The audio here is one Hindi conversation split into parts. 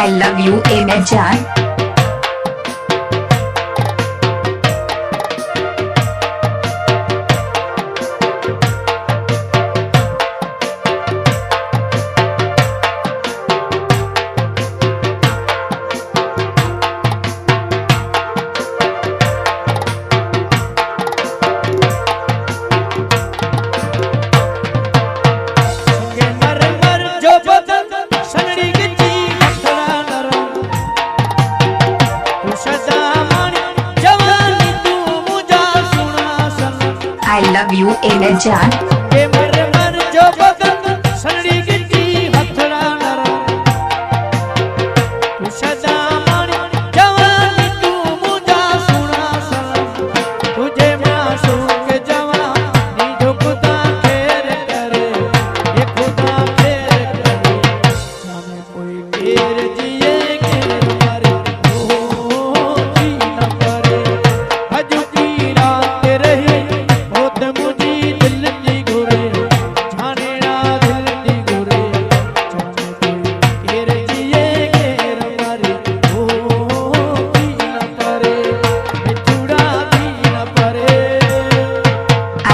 I love you ए मैं जान। I love you ए मैं जान। के मर मर जो बदन सनड़ी गिट्टी हथड़ा नरा तू सदा मानी जवानी तू मुझा सुना सनम तुझे मासूम के जवानी जो खुदा खेर करे ये खुदा खेर करे जाने कोई खेर जिए खेर मारे ओ जी न करे हजू की रात रही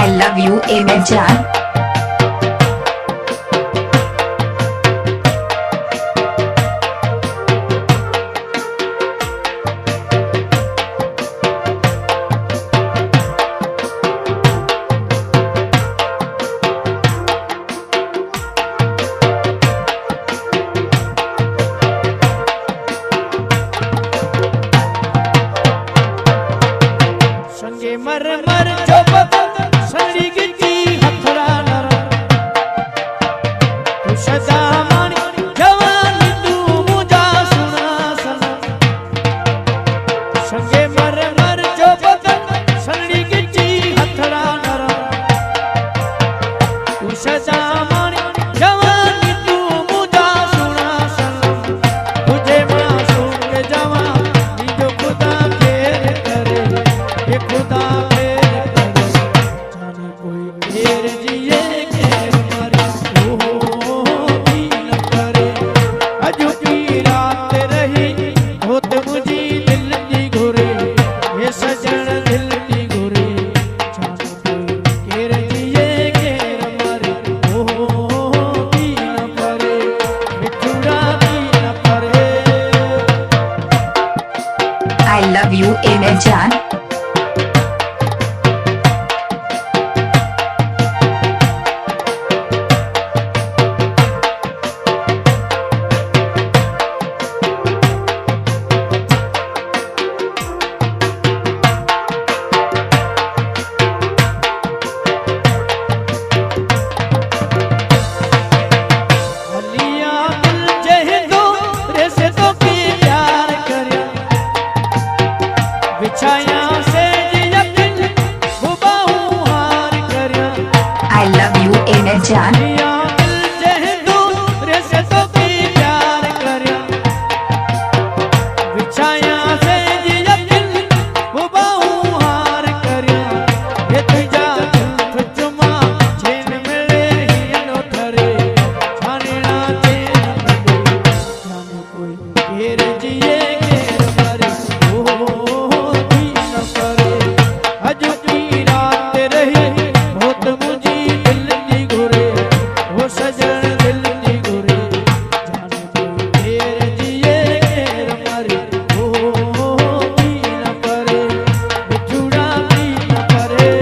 I love you ए मैं जान। संगे मर मर जो बदन सनड़ी गिट्टी हथड़ा नरा तू सदा मानी जवानी तू मुझा सुना सनम संगे मर मर जो बदन सनड़ी गिट्टी हथड़ा नरा तू सदा मानी जवानी तू मुझा सुना सनम तुझे मासूम के जवानी जो खुदा खेर करे ये खुदा खेर करे जाने कोई खेर जिए खेर मारे ओ जी न करे अजू की रात रही होत मुझी दिल की घुरे ये सजन दिल की घुरे जाने कोई खेर जिए खेर मारे ओ जी न करे बिछुड़ा भी न करे I love you ए मैं जान। हलिया दिल जहे दो रेसे तो की प्यार करे बिछाया से यकीन मुबाहू हार करे I love you ए मैं जान। हलिया दिल जहे दो रेसे तो की प्यार करे बिछाया से यकीन मुबाहू हार करे ये तुझा तुझमा छेन मिले ही नो ठरे जाने ना चैन मिले जाने कोई घेर जिए घेर मरे ओ जी न करे अजू की रात रही बहुत मुझी दिल की घुरे वो सजन दिल की घुरे जाने कोई घेर जिए घेर मरे ओ जी न करे बिछुड़ा भी न करे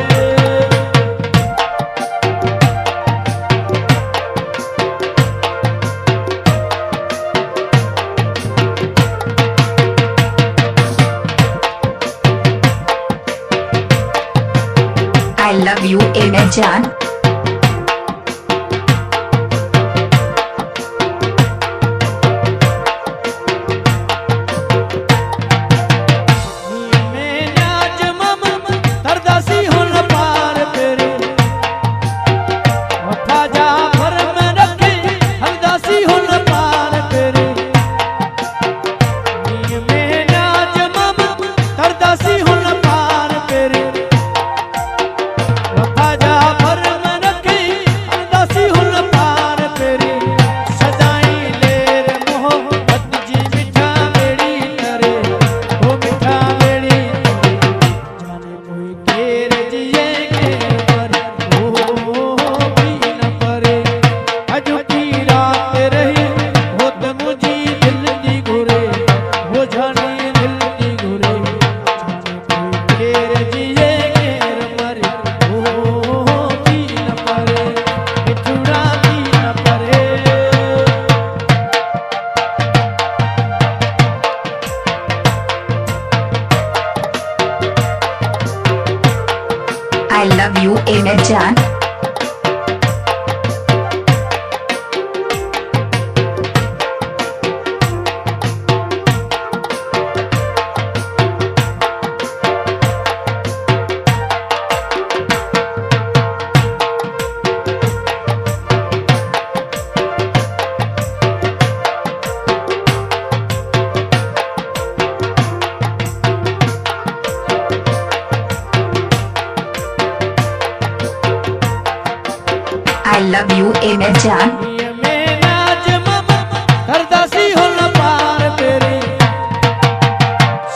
I love you ए मैं जान। मैं आज मम तरदासी हो न पार तेरे वफा जा भर में रखे हरदासी हो न पार तेरे मैं आज मम तरदासी हो न पार तेरे वफा जा भर I love you ए मैं जान में नाज मम करदासी हो न पार तेरे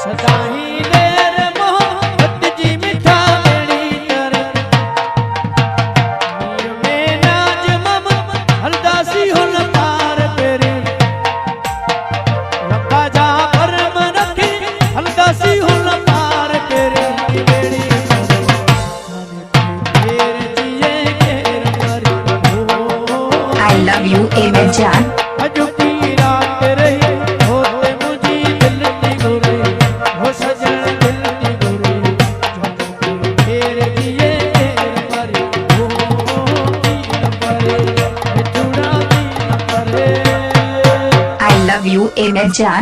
सदा ही देर मोहब्बत जी मिठा देनी करे में नाज मम करदासी हो न पार तेरे रब्बा जा परम रखी करदासी हो न पार तेरे बेड़ी I love you ए मैं जान अजू की रात रही होते मुझी दिल की गोरे हो सजन दिल की गोरे तेरे दिए तेरे परे हो दीन परे जुड़ा दीन परे I love you ए मैं जान